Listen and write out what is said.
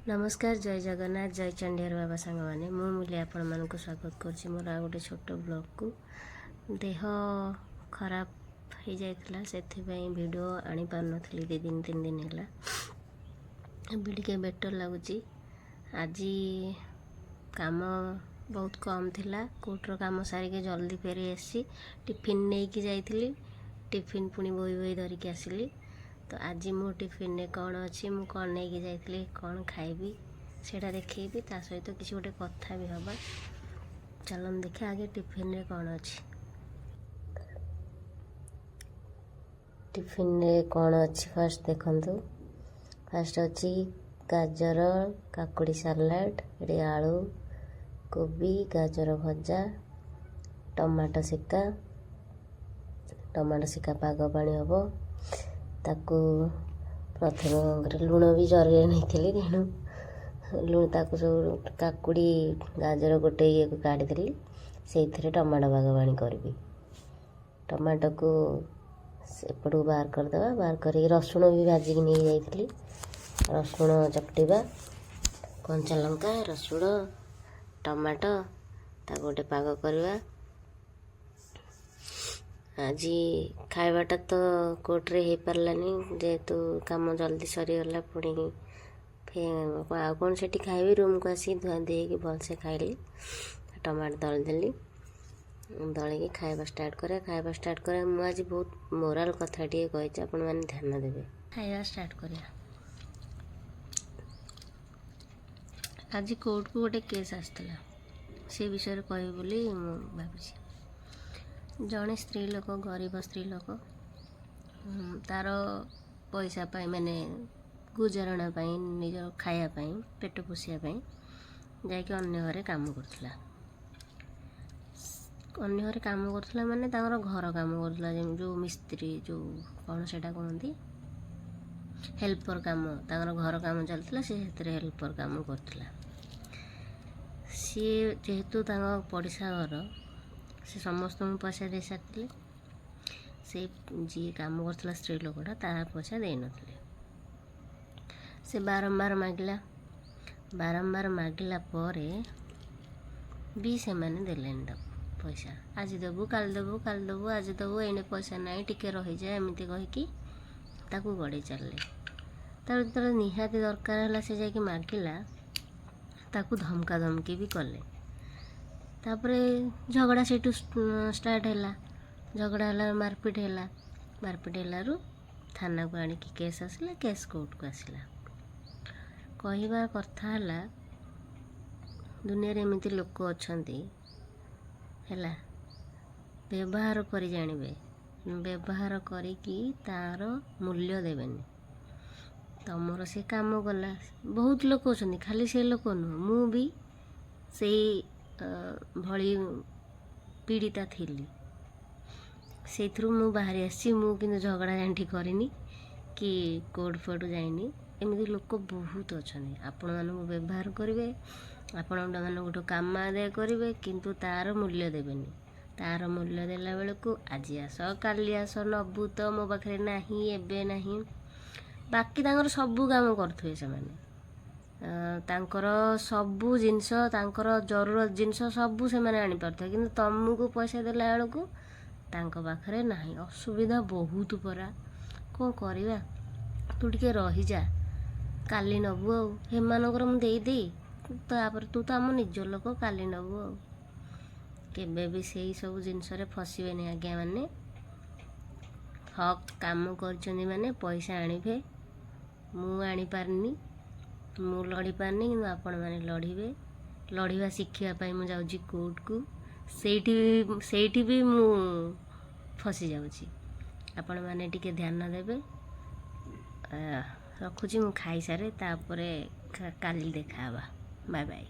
नमस्कार जय जगन्नाथ जय चंडीहर बाबा सांग मैंने मुझे आपण मानक स्वागत कर मोर आ गोटे छोट ब्लॉग को देह खराब हो जाता से वीडियो आनी पार नी 2-3 दिन है अभी टे बेटर लगुच आज काम बहुत कम थिला कोर्टर काम सारिके जल्दी फेरी आसी टिफिन नहीं कि जाइली टिफिन पुणी बोई बोई धरिकी आसली तो आज मो टिफिन में कौन अच्छी मु कौन नहीं जाइली कौन खाइबी सेटा देखी ता सहित तो किसी गोटे कथा भी हवा चलन देखा आगे टिफिन में कौन अच्छी टिफिन में कौन अच्छी फास्ट देखंतु फास्ट अच्छी गाजर काकुड़ी सालाड ये आलू कोबी गाजर भजा टमाटो सिक्का पाग पानी हम ताकू प्रथम लुण भी जरिए नहीं तेणु लुण ताकू सब काकुड़ी गाजर गोटे ये को काढ़ीदेली से टमाटो बागवाणी करी टमाटो को सेपटू बाहर करदे बाहर कर रसुण भी भाजिक नहीं जाइली रसुण चकटिबा कंचा लंका रसुण टमाटो ताको गोटे पाग करवा आज खाइबाटा तो कोर्टे हो पारानी जेहेतु काम जल्दी सरीगला पुणी आ कौन से खाइबी रूम को आसी धुआ धुई भलसे खाइली टमाटो दलिदेली दलिकी खाइबा स्टार्ट करे मुझे आज बहुत मोराल कथा टे कही आपण मैंने ध्यान देवे खाइबा स्टार्ट करिया आज कोर्ट को गोटे केस आसला से विषय कह बोली भावी जड़े स्त्री लोक गरीब स्त्री लोक तार पैसा पाई माने गुजारणा पाई निज खायापाई पेट पोषापी जाकि अन्य घरे काम करथिला अन्य घरे काम करथिला माने तांगर घर काम करथिला जो मिस्त्री जो कौन सेटा कहती हेल्पर काम तांगर घर काम चलथिला से हेतरे हेल्पर काम करथिला सी जेहेतु तांग पड़िशा घर से समस्त पैसा दे सारी से जी काम करता स्त्री लोकटा तार पैसा दे नथिले से बारंबार मागिला परे भी से माने देलेन पैसा आज देबू काल देबू आज देबू एने पैसा नहीं टिके रही जाए एमती कहीकि ताकू गड़े चलले तार जो निहाती दरकार है से जाकि मागिला ताकू धमका धमकी भी कले तापरे झगड़ा से स्टार्ट है झगड़ा है मारपीट है थाना को आनिकी केस आसला केस कोर्ट को आसला कहबार कथा है दुनिया रे एमती लोक अच्छा है व्यवहार करी जानिबे व्यवहार करिकी तार मूल्य देवेनि तमर से काम गला बहुत लोक अच्छा खाली से लोक नुह मु भी से भली पीड़िता थी से मु बाहरी आसी मु कि झगड़ा झांटी करनी कि कोर्ट फोर्ट जाइनी एमती लोक बहुत अच्छा आपण मानक व्यवहार करेंगे आपण मान गोटे काम आदाय करेंगे किंतु तार मूल्य देवेनि तार मूल्य देला बेल को आज आस काली आस नबू तो मो पाखे नहीं एबे नहीं बाकी तांकर सबू काम करथुए से माने तांकर सबू जिनस तांकर जरूरत जिनस सबू से माने आनी पारथुए किंतु तुमको पैसा देला बेलू तांक पाखरे नहीं असुविधा बहुत परा कौन करवा तू टिके रही जा काली नबू आमानकर मुझे तापर तू तो आम निज लोक काली नबू केबे भी से सब जिनस फसबे नहीं आज्ञा माने हक काम कर माने पैसा आणिबे मु आनी पारनी मु लड़ी पारनी कि आपण मैंने लड़े लड़वा शिखापी मुझे जाऊँगी कोर्ट को सेठी भी मु फसी जाऊँगी आपण मैंने टिके ध्यान देवे रखुची मु खाई सारे तापरे काली देखा बाय बाय।